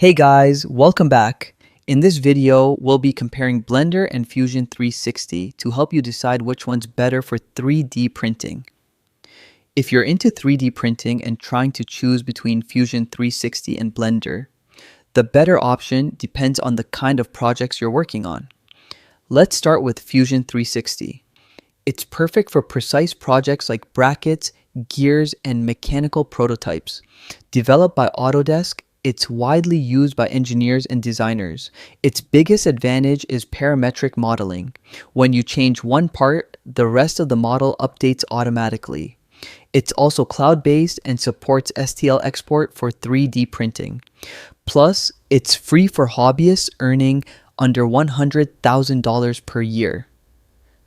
Hey guys, welcome back. In this video, we'll be comparing Blender and Fusion 360 to help you decide which one's better for 3D printing. If you're into 3D printing and trying to choose between Fusion 360 and Blender, the better option depends on the kind of projects you're working on. Let's start with Fusion 360. It's perfect for precise projects like brackets, gears, and mechanical prototypes. Developed by Autodesk, it's widely used by engineers and designers. Its biggest advantage is parametric modeling. When you change one part, the rest of the model updates automatically. It's also cloud-based and supports STL export for 3D printing. Plus, it's free for hobbyists earning under $100,000 per year.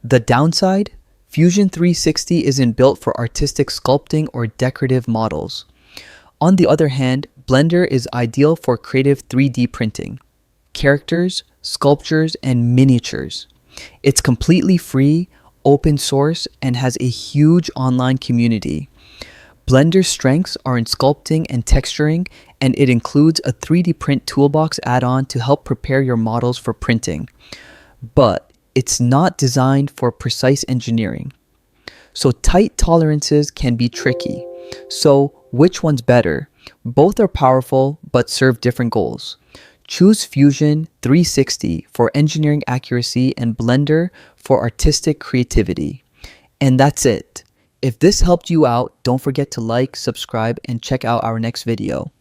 The downside? Fusion 360 isn't built for artistic sculpting or decorative models. On the other hand, Blender is ideal for creative 3D printing, characters, sculptures, and miniatures. It's completely free, open source, and has a huge online community. Blender's strengths are in sculpting and texturing, and it includes a 3D print toolbox add-on to help prepare your models for printing. But it's not designed for precise engineering. So tight tolerances can be tricky. So which one's better? Both are powerful but serve different goals. Choose Fusion 360 for engineering accuracy and Blender for artistic creativity. And that's it. If this helped you out, don't forget to like, subscribe, and check out our next video.